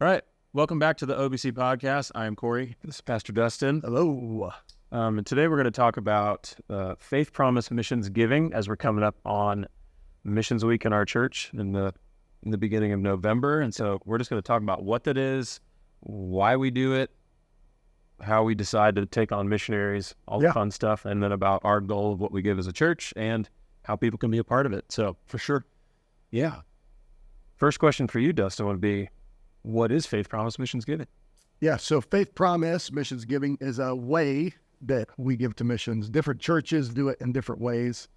All right. Welcome back to the OBC podcast. I am Corey. This is Pastor Dustin. Hello. And today we're going to talk about Faith Promise Missions Giving as we're coming up on Missions Week in our church in the beginning of November. And so we're just going to talk about what that is, why we do it, how we decide to take on missionaries, all the fun stuff, and then about our goal of what we give as a church and how people can be a part of it. So For sure. yeah. First question for you, Dustin, would be, what is Faith Promise Missions Giving? Yeah, so Faith Promise Missions Giving is a way that we give to missions. Different churches do it in different ways.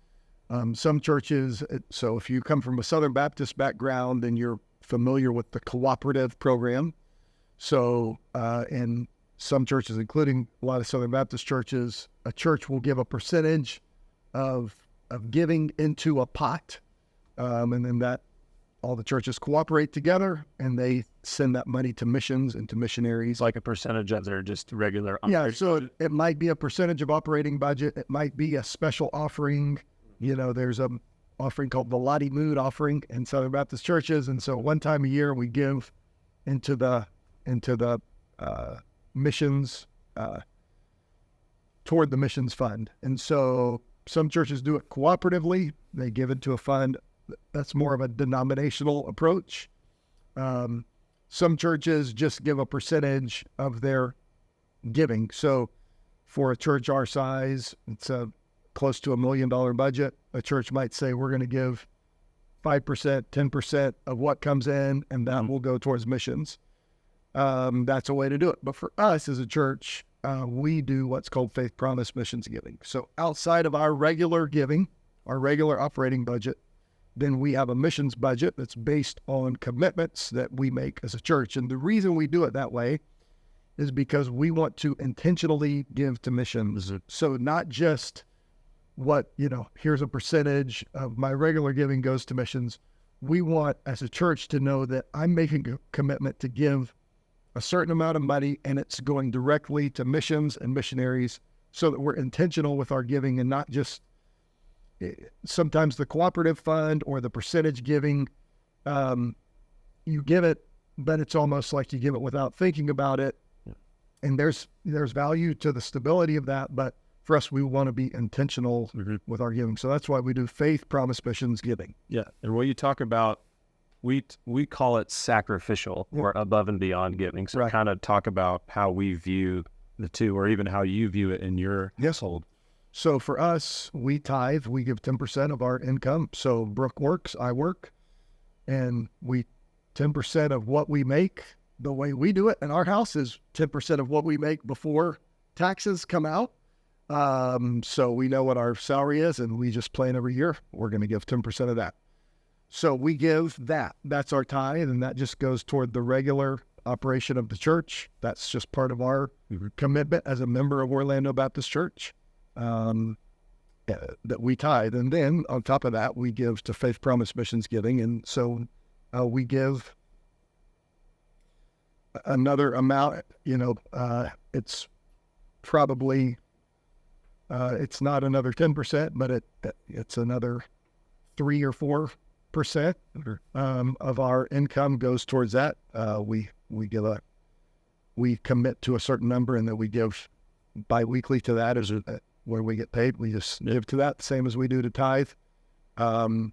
Some churches, so if you come from a Southern Baptist background, then you're familiar with the cooperative program. So in some churches, including a lot of Southern Baptist churches, a church will give a percentage of giving into a pot, and then that all the churches cooperate together, and they send that money to missions and to missionaries. Like a percentage of their just regular Yeah, so it might be a percentage of operating budget. It might be a special offering. You know, there's a offering called the Lottie Mood offering in Southern Baptist churches, and so one time a year we give into the missions, toward the missions fund. And so some churches do it cooperatively. They give it to a fund. That's more of a denominational approach. Some churches just give a percentage of their giving. So for a church our size, it's close to $1 million budget. A church might say, we're going to give 5%, 10% of what comes in, and that will go towards missions. That's a way to do it. But for us as a church, we do what's called Faith Promise Missions Giving. So outside of our regular giving, our regular operating budget, then we have a missions budget that's based on commitments that we make as a church. And the reason we do it that way is because we want to intentionally give to missions. So not just here's a percentage of my regular giving goes to missions. We want as a church to know that I'm making a commitment to give a certain amount of money, and it's going directly to missions and missionaries, so that we're intentional with our giving and not just sometimes the cooperative fund or the percentage giving, you give it, but it's almost like you give it without thinking about it. Yeah. And there's value to the stability of that, but for us, we want to be intentional with our giving. So that's why we do Faith Promise Missions Giving. Yeah. And what you talk about, we call it sacrificial or above and beyond giving. So kind of talk about how we view the two, or even how you view it in your household. So for us, we tithe. We give 10% of our income. So Brooke works, I work, and 10% of what we make, the way we do it in our house is 10% of what we make before taxes come out. So we know what our salary is, and we just plan every year, we're going to give 10% of that. So we give that. That's our tithe, and that just goes toward the regular operation of the church. That's just part of our commitment as a member of Orlando Baptist Church. That we tithe. And then on top of that, we give to Faith Promise Missions Giving. And so we give another amount, it's probably, it's not another 10%, but it's another 3 or 4% of our income goes towards that. We commit to a certain number, and then we give bi-weekly to that as where we get paid. We just give to that, same as we do to tithe, over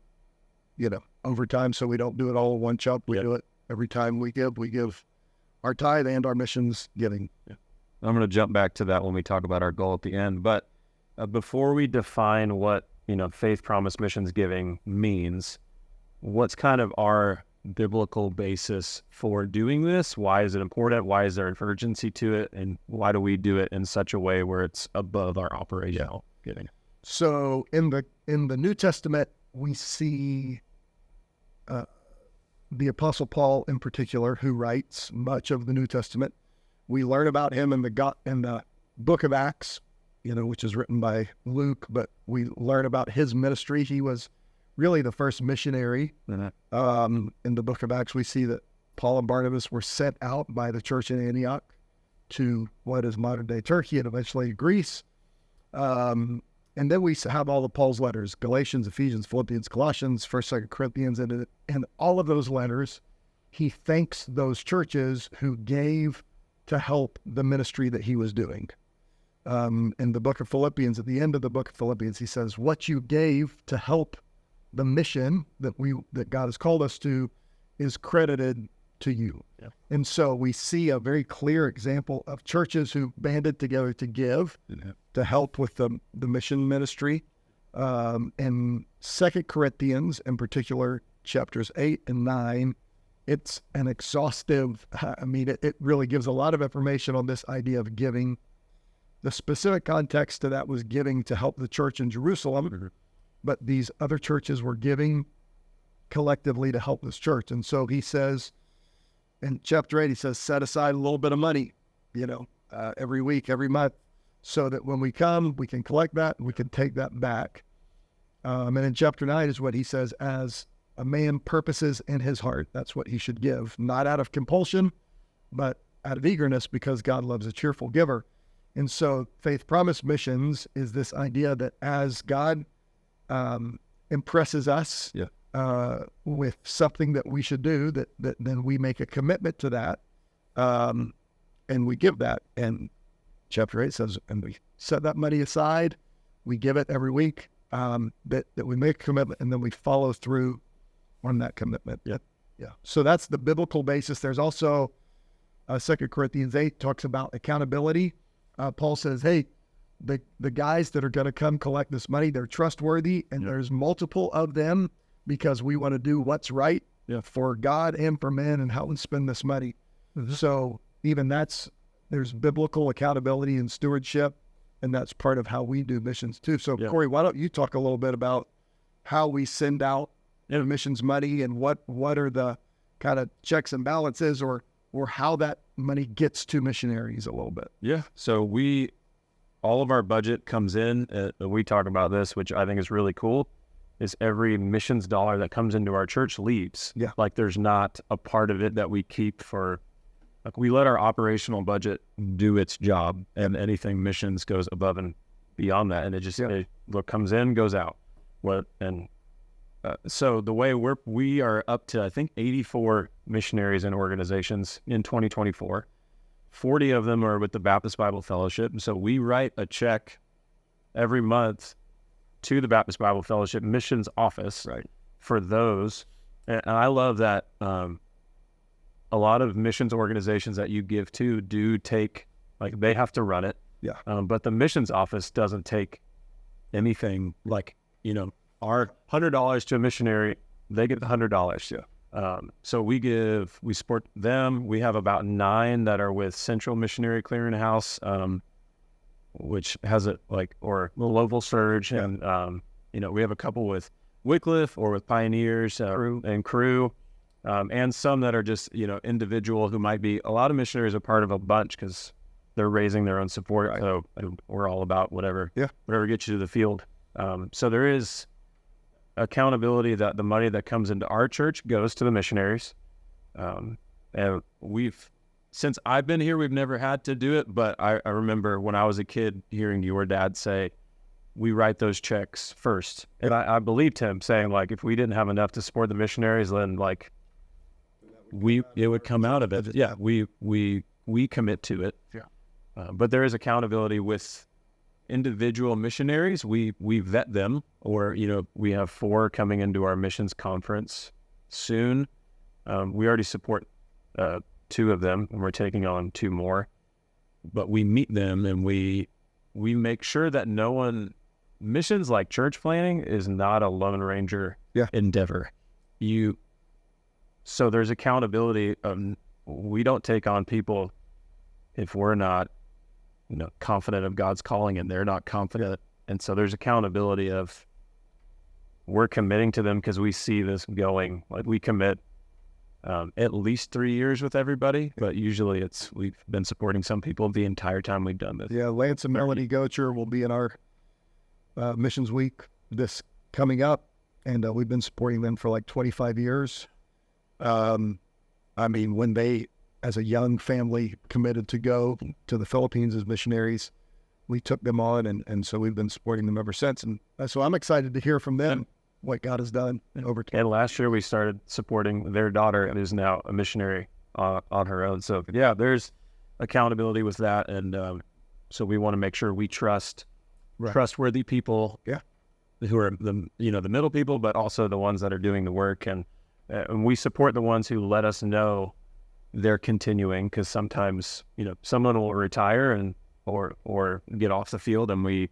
time. So we don't do it all in one chunk. We do it every time we give our tithe and our missions giving. Yeah. I'm going to jump back to that when we talk about our goal at the end. But before we define what, Faith Promise Missions Giving means, what's kind of our biblical basis for doing this? Why is it important? Why is there an urgency to it? And why do we do it in such a way where it's above our operational giving? So in the New Testament, we see the Apostle Paul in particular, who writes much of the New Testament. We learn about him in the book of Acts, which is written by Luke, but we learn about his ministry. He was really the first missionary. In the book of Acts, we see that Paul and Barnabas were sent out by the church in Antioch to what is modern-day Turkey and eventually Greece. And then we have all of Paul's letters, Galatians, Ephesians, Philippians, Colossians, 1st, 2nd Corinthians, and all of those letters, he thanks those churches who gave to help the ministry that he was doing. In the book of Philippians, at the end of the book of Philippians, he says, what you gave to help the mission that God has called us to is credited to you. Yeah. And so we see a very clear example of churches who banded together to give, to help with the mission ministry. In 2 Corinthians, in particular, chapters 8 and 9, it's an exhaustive, it really gives a lot of information on this idea of giving. The specific context to that was giving to help the church in Jerusalem, but these other churches were giving collectively to help this church. And so he says, in chapter 8, he says, set aside a little bit of money, every week, every month, so that when we come, we can collect that, and we can take that back. And in chapter 9 is what he says, as a man purposes in his heart, that's what he should give, not out of compulsion, but out of eagerness, because God loves a cheerful giver. And so Faith Promise Missions is this idea that as God impresses us with something that we should do, that then we make a commitment to that, and we give that. And chapter 8 says, and we set that money aside, we give it every week, that we make a commitment, and then we follow through on that commitment. Yeah. So that's the biblical basis. There's also 2 Corinthians 8 talks about accountability. Paul says, hey, the guys that are going to come collect this money, they're trustworthy, and there's multiple of them, because we want to do what's right for God and for men and how we spend this money. So even there's biblical accountability and stewardship, and that's part of how we do missions too. So Corey, why don't you talk a little bit about how we send out missions money, and what are the kind of checks and balances, or how that money gets to missionaries a little bit. Yeah. So all of our budget comes in, we talk about this, which I think is really cool, is every missions dollar that comes into our church leaves. Yeah. Like there's not a part of it that we keep for, like we let our operational budget do its job, and anything missions goes above and beyond that. And it just, what comes in goes out. So the way we are up to, I think, 84 missionaries and organizations in 2024. 40 of them are with the Baptist Bible Fellowship. And so we write a check every month to the Baptist Bible Fellowship missions office for those. And I love that a lot of missions organizations that you give to do take, like they have to run it. Yeah. But the missions office doesn't take anything, like, our $100 to a missionary, they get the $100. Yeah. So we support them. We have about 9 that are with Central Missionary Clearinghouse, which has or Louisville Surge. Yeah. And, we have a couple with Wycliffe or with Pioneers and Crew, and some that are just, individual who might be, a lot of missionaries are part of a bunch because they're raising their own support. Right. So we're all about whatever gets you to the field. So there is accountability that the money that comes into our church goes to the missionaries. And since I've been here, we've never had to do it, but I remember when I was a kid hearing your dad say, we write those checks first. And I believed him saying, like, if we didn't have enough to support the missionaries, then it would come out of it. Yeah. We commit to it. Yeah. But there is accountability with individual missionaries. We vet them, or we have 4 coming into our missions conference soon. We already support 2 of them, and we're taking on 2 more. But we meet them, and we make sure that no one, missions like church planning is not a Lone Ranger endeavor. So there's accountability. We don't take on people if we're not confident of God's calling, and they're not confident. And so there's accountability of, we're committing to them because we see this going, like we commit at least 3 years with everybody, but usually we've been supporting some people the entire time we've done this. Yeah. Lance and Melanie Gocher will be in our missions week this coming up, and we've been supporting them for like 25 years. When they, as a young family, committed to go to the Philippines as missionaries, we took them on, and so we've been supporting them ever since. And so I'm excited to hear from them what God has done over time. And last year we started supporting their daughter, who's now a missionary on her own. So yeah, there's accountability with that, and so we want to make sure we trust trustworthy people, who are the middle people, but also the ones that are doing the work, and we support the ones who let us know they're continuing, because sometimes someone will retire and or get off the field, and we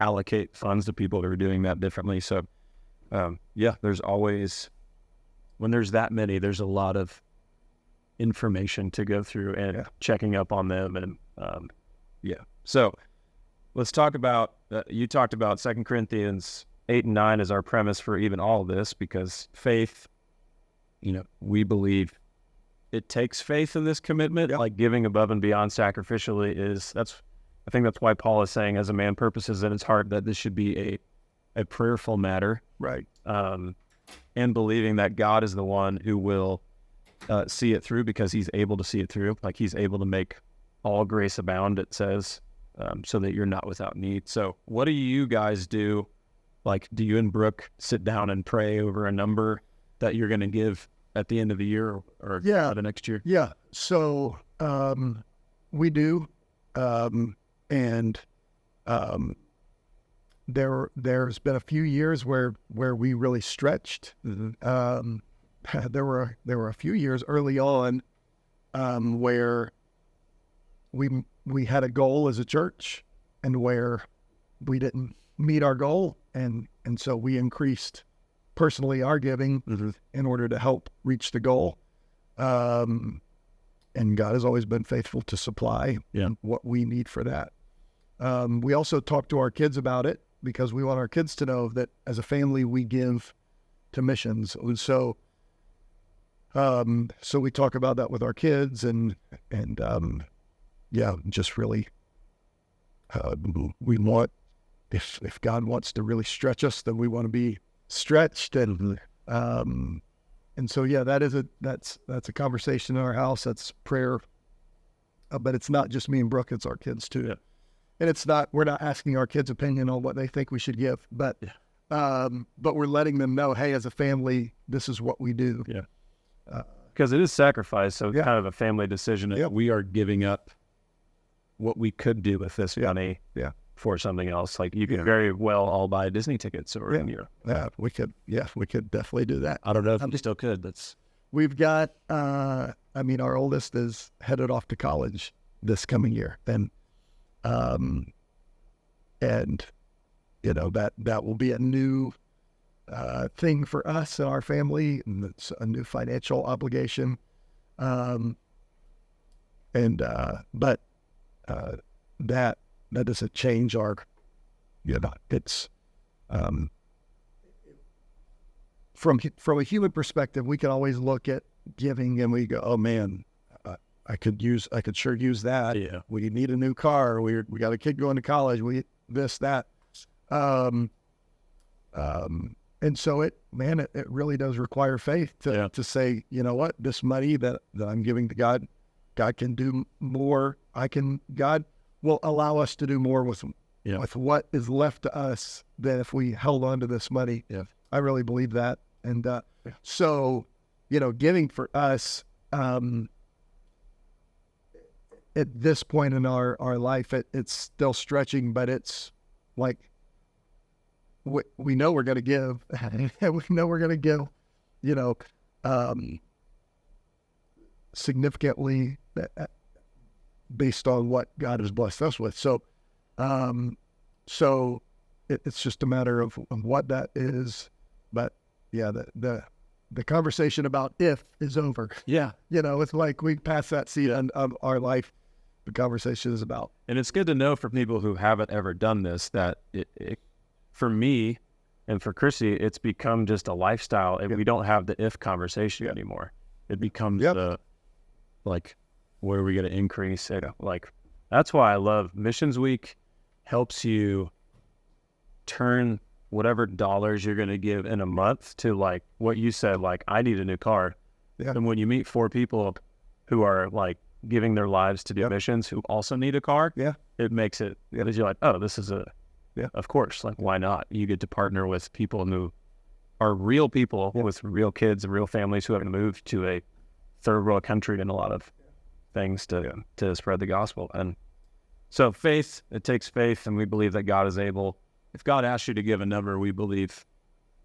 allocate funds to people who are doing that differently. So there's always, when there's that many, there's a lot of information to go through and checking up on them, and so let's talk about you talked about 2 Corinthians 8 and 9 as our premise for even all of this, because faith, we believe it takes faith in this commitment, like giving above and beyond sacrificially I think that's why Paul is saying, as a man purposes in his heart, that this should be a prayerful matter. Right. And believing that God is the one who will see it through, because he's able to see it through. Like, he's able to make all grace abound, it says, so that you're not without need. So what do you guys do? Like, do you and Brooke sit down and pray over a number that you're going to give at the end of the year or the next year? Yeah. So we do. And there's been a few years where we really stretched. There were a few years early on where we had a goal as a church, and where we didn't meet our goal, and so we increased personally our giving in order to help reach the goal. And God has always been faithful to supply what we need for that. We also talk to our kids about it, because we want our kids to know that as a family we give to missions. And so we talk about that with our kids, and just really we want, if God wants to really stretch us, then we want to be stretched, and so that's a conversation in our house. That's prayer, but it's not just me and Brooke; it's our kids too. And we're not asking our kids' opinion on what they think we should give, but we're letting them know, hey, as a family, this is what we do. Because it is sacrifice, so it's kind of a family decision. We are giving up what we could do with this money for something else. Like, you could very well all buy Disney tickets or we could definitely do that. I don't know if we still could. We've got our oldest is headed off to college this coming year, and that will be a new thing for us and our family, and it's a new financial obligation. That doesn't change our, it's, from a human perspective, we can always look at giving and we go, oh man, I could sure use that. We need a new car. We got a kid going to college. That. And so it really does require faith to say, you know what, this money that I'm giving to God can do more. God will allow us to do more with what is left to us than if we held on to this money. I really believe that. And so, giving for us, at this point in our life, it's still stretching, but it's like, we know we're going to give. We know we're going to give, significantly based on what God has blessed us with. So, it's just a matter of what that is. But the conversation about if is over. It's like we passed that season of our life. The conversation is about. And it's good to know for people who haven't ever done this, that it for me and for Chrissy, it's become just a lifestyle, and we don't have the if conversation anymore. It becomes the, like, where are we going to increase it? Like, that's why I love Missions Week. Helps you turn whatever dollars you're going to give in a month to, like what you said, like, I need a new car. And when you meet 4 people who are like giving their lives to do missions, who also need a car, it makes it, because you're like, oh, this is Yeah. of course, like why not? You get to partner with people who are real people with real kids and real families who have moved to a third world country and a lot of things to spread the gospel. And so faith, it takes faith, and we believe that God is able. If God asks you to give a number, we believe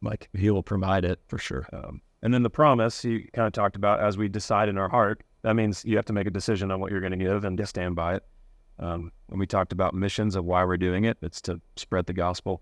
like he will provide it for sure. And then the promise you kind of talked about, as we decide in our heart, that means you have to make a decision on what you're going to give and stand by it. When we talked about missions of why we're doing it, it's to spread the gospel.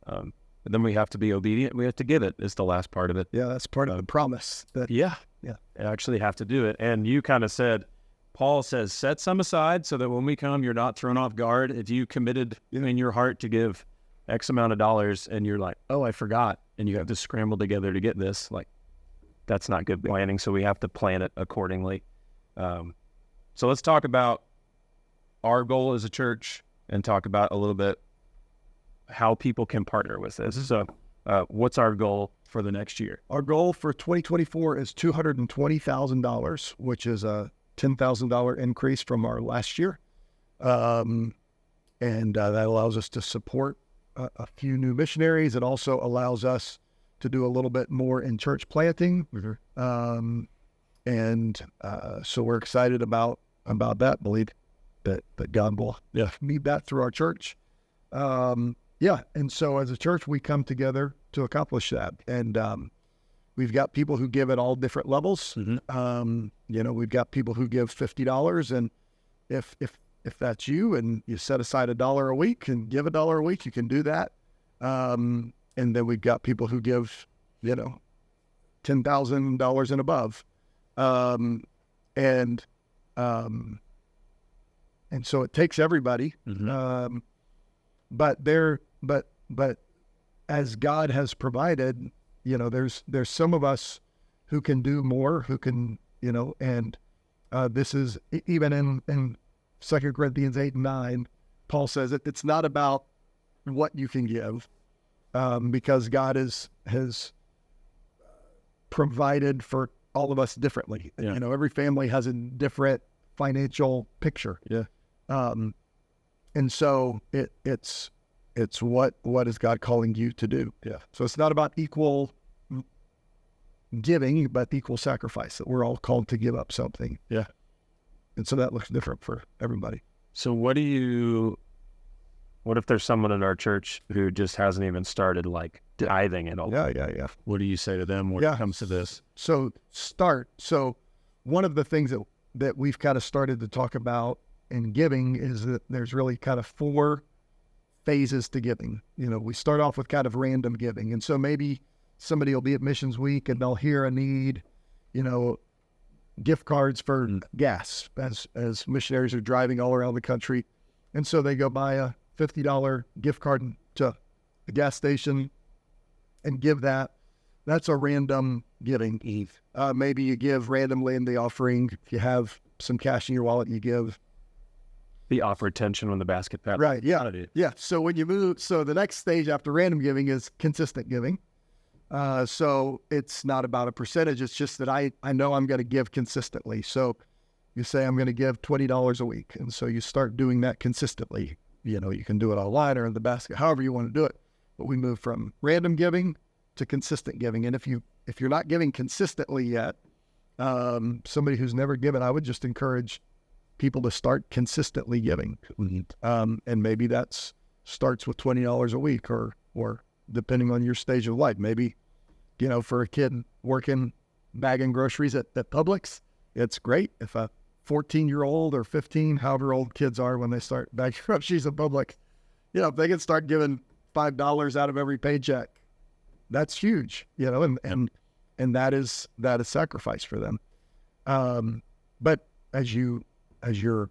But then we have to be obedient. We have to give it is the last part of it. Yeah, that's part of the promise. Yeah. You actually have to do it. And you kind of said, Paul says, set some aside so that when we come, you're not thrown off guard. If you committed in your heart to give X amount of dollars and you're like, oh, I forgot, and you have to scramble together to get this, like, that's not good planning. So we have to plan it accordingly. So let's talk about our goal as a church and talk about a little bit how people can partner with this. So what's our goal for the next year? Our goal for 2024 is $220,000, which is a $10,000 increase from our last year. And that allows us to support a few new missionaries. It also allows us to do a little bit more in church planting. So we're excited about that, believe that God will meet that through our church. And so as a church, we come together to accomplish that. And we've got people who give at all different levels. We've got people who give $50, and if that's you and you set aside $1 a week and give $1 a week, you can do that. And then we've got people who give, $10,000 and above. And so it takes everybody. But as God has provided, there's some of us who can do more, who can, and this is even in 2 Corinthians 8:9, Paul says it's not about what you can give, because God has provided for all of us differently. Every family has a different financial picture. And so it's what is God calling you to do? So it's not about equal giving, but equal sacrifice, that we're all called to give up something. And so that looks different for everybody. So what if there's someone in our church who just hasn't even started like tithing at all? What do you say to them when it comes to this? So one of the things that we've kind of started to talk about in giving is that there's really kind of 4 phases to giving. We start off with kind of random giving. And so maybe somebody will be at Missions Week and they'll hear a need, gift cards for gas as missionaries are driving all around the country. And so they go buy a $50 gift card to the gas station and give that. That's a random giving. Maybe you give randomly in the offering. If you have some cash in your wallet, you give. The offer tension when the basket passes. Right, So when you move, so the next stage after random giving is consistent giving. So it's not about a percentage. It's just that I know I'm going to give consistently. So you say, I'm going to give $20 a week. And so you start doing that consistently. You can do it online or in the basket, however you want to do it. But we move from random giving to consistent giving. And if you're not giving consistently yet, somebody who's never given, I would just encourage people to start consistently giving. And maybe that starts with $20 a week or depending on your stage of life. Maybe, for a kid working bagging groceries at Publix, it's great if a 14-year-old or 15, however old kids are when they start bagging groceries at Publix, if they can start giving $5 out of every paycheck, that's huge, and that is sacrifice for them. But as your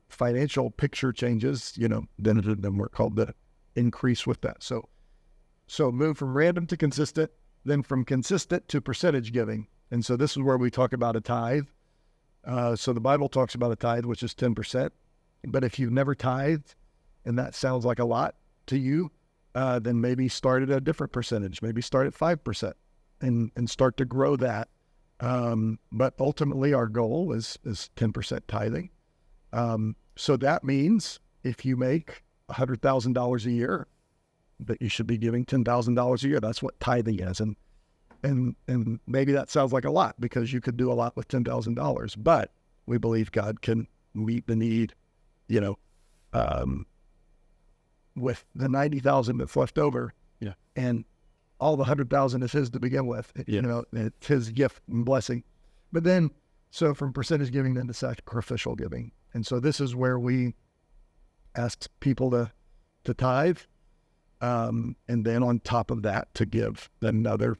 financial picture changes, then we're called to increase with that. So move from random to consistent, then from consistent to percentage giving. And so this is where we talk about a tithe. So the Bible talks about a tithe, which is 10%. But if you've never tithed and that sounds like a lot to you, then maybe start at a different percentage. Maybe start at 5% and start to grow that. But ultimately our goal is 10% tithing. So that means if you make $100,000 a year, that you should be giving $10,000 a year. That's what tithing is. And maybe that sounds like a lot because you could do a lot with $10,000, but we believe God can meet the need, with the 90,000 that's left over. Yeah. And all the 100,000 is his to begin with. Yeah. It's his gift and blessing. But then, so from percentage giving then to sacrificial giving. And so this is where we ask people to tithe. And then on top of that, to give another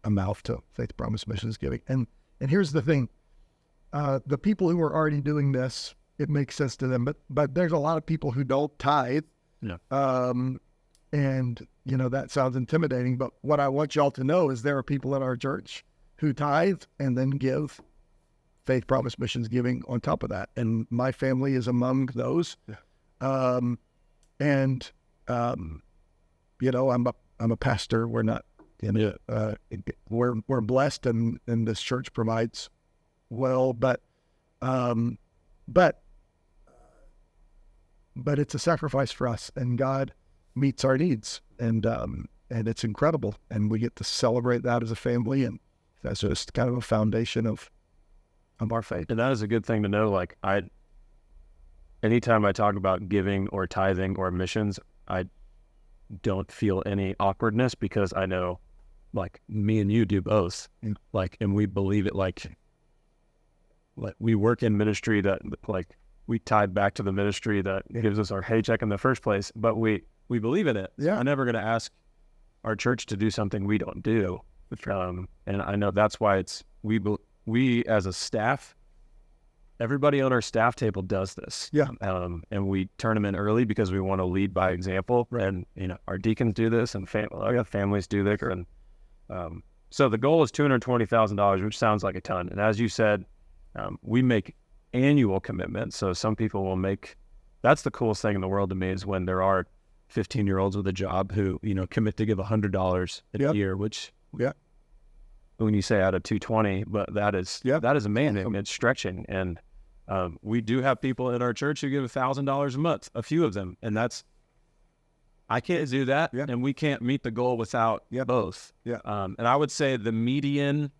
amount to Faith Promise Missions giving. And here's the thing. The people who are already doing this, it makes sense to them, but there's a lot of people who don't tithe. No. And that sounds intimidating, but what I want y'all to know is there are people in our church who tithe and then give Faith Promise Missions giving on top of that. And my family is among those. Yeah. I'm a pastor. We're not, we're blessed and this church provides well, but it's a sacrifice for us, and God meets our needs, and it's incredible, and we get to celebrate that as a family, and that's just kind of a foundation of our faith. And that is a good thing to know. Like anytime I talk about giving or tithing or missions, I don't feel any awkwardness because I know, like, me and you do both. Yeah. Like, and we believe it. Like we work in ministry that, like, we tied back to the ministry that gives us our paycheck in the first place, but we believe in it. Yeah. I'm never going to ask our church to do something we don't do. And I know that's why we as a staff, everybody on our staff table does this. Yeah. And we turn them in early because we want to lead by example. Right. And, our deacons do this, and I got families do this. And so the goal is $220,000, which sounds like a ton. And as you said, we make annual commitments. So some people will make, that's the coolest thing in the world to me, is when there are 15-year-olds with a job who, commit to give $100 a year, which, when you say out of 220, but that is amazing. It's stretching. And we do have people in our church who give $1,000 a month, a few of them. And I can't do that. Yeah. And we can't meet the goal without both. Yeah. And I would say the median,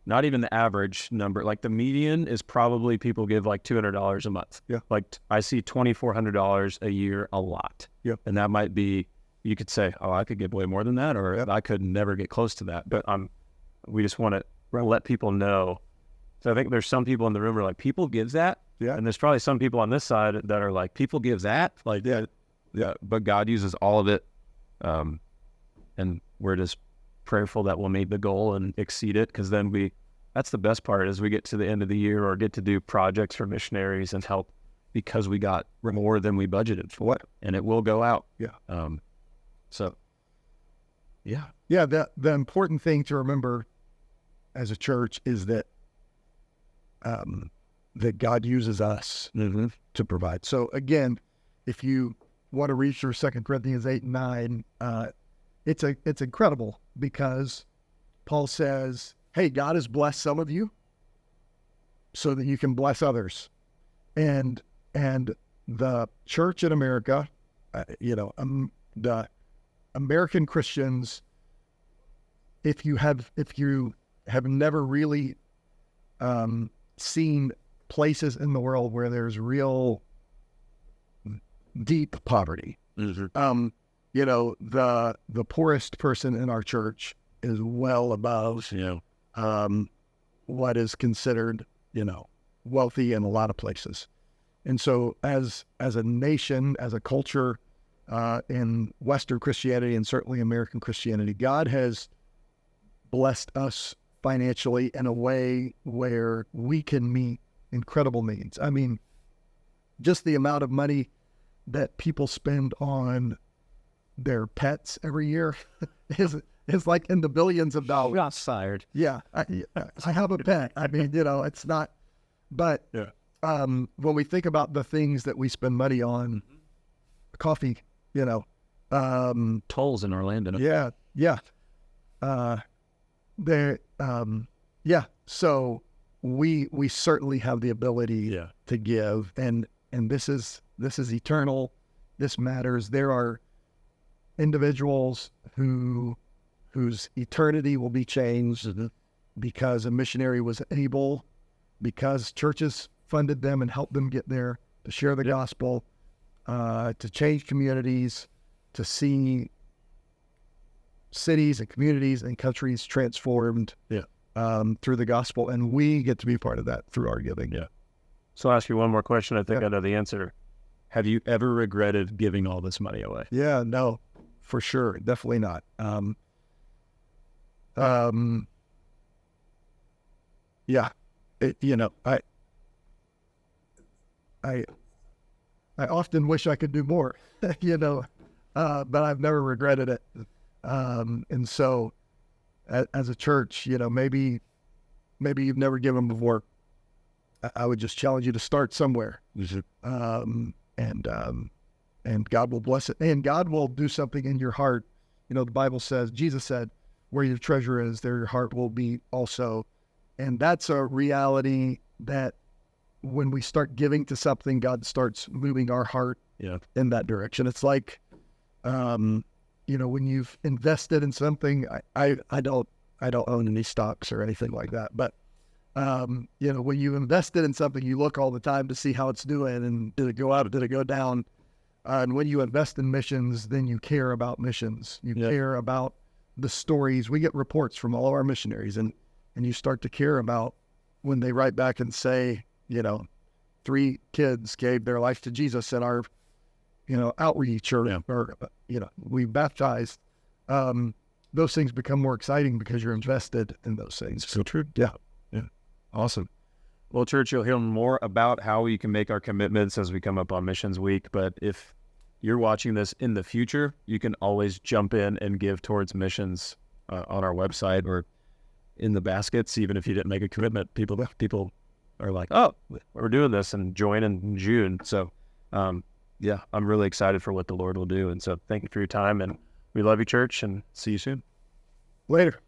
not even the average number, like the median is probably people give like $200 a month. Yeah. Like I see $2,400 a year a lot. Yeah. And that might be, you could say, oh, I could give way more than that, or I could never get close to that. But we just want to let people know. So I think there's some people in the room who are like, people give that? Yeah. And there's probably some people on this side that are like, people give that? Like, yeah. But God uses all of it. And we're just prayerful that we'll meet the goal and exceed it, because then that's the best part, is we get to the end of the year or get to do projects for missionaries and help because we got more than we budgeted for, and it will go out. Yeah. Yeah, the important thing to remember as a church is that that God uses us to provide. So again, if you want to read through 2 Corinthians 8 and 9, it's incredible, because Paul says, hey, God has blessed some of you so that you can bless others. And the church in America, the American Christians, if you have never really seen places in the world where there's real deep poverty, the poorest person in our church is well above what is considered wealthy in a lot of places. And so as a nation, as a culture, in Western Christianity and certainly American Christianity, God has blessed us financially in a way where we can meet incredible needs. I mean, just the amount of money that people spend on their pets every year is like in the billions of dollars. We got fired. Yeah, I have a pet. I mean, it's not, but when we think about the things that we spend money on, coffee, tolls in Orlando. Yeah. So we certainly have the ability to give, and this is eternal. This matters. There are individuals whose eternity will be changed because a missionary was able, because churches funded them and helped them get there to share the gospel, to change communities, to see cities and communities and countries transformed through the gospel. And we get to be part of that through our giving. Yeah. So I'll ask you one more question. I think I know the answer. Have you ever regretted giving all this money away? Yeah, no, for sure. Definitely not. Yeah, I often wish I could do more, but I've never regretted it. And so as a church, maybe you've never given before. I would just challenge you to start somewhere. And God will bless it, and God will do something in your heart. The Bible says, Jesus said, where your treasure is, there your heart will be also. And that's a reality that when we start giving to something, God starts moving our heart in that direction. It's like, when you've invested in something, I don't own any stocks or anything like that, but when you invested in something, you look all the time to see how it's doing, and did it go up, did it go down? And when you invest in missions, then you care about missions. You care about the stories. We get reports from all of our missionaries, and you start to care about when they write back and say, 3 kids gave their life to Jesus at our, outreach, or we baptized. Those things become more exciting because you're invested in those things. So true. Yeah. Awesome. Well, church, you'll hear more about how we can make our commitments as we come up on Missions Week. But if you're watching this in the future, you can always jump in and give towards missions on our website or in the baskets. Even if you didn't make a commitment, people are like, oh, we're doing this, and join in June. So, I'm really excited for what the Lord will do. And so thank you for your time, and we love you, church, and see you soon. Later.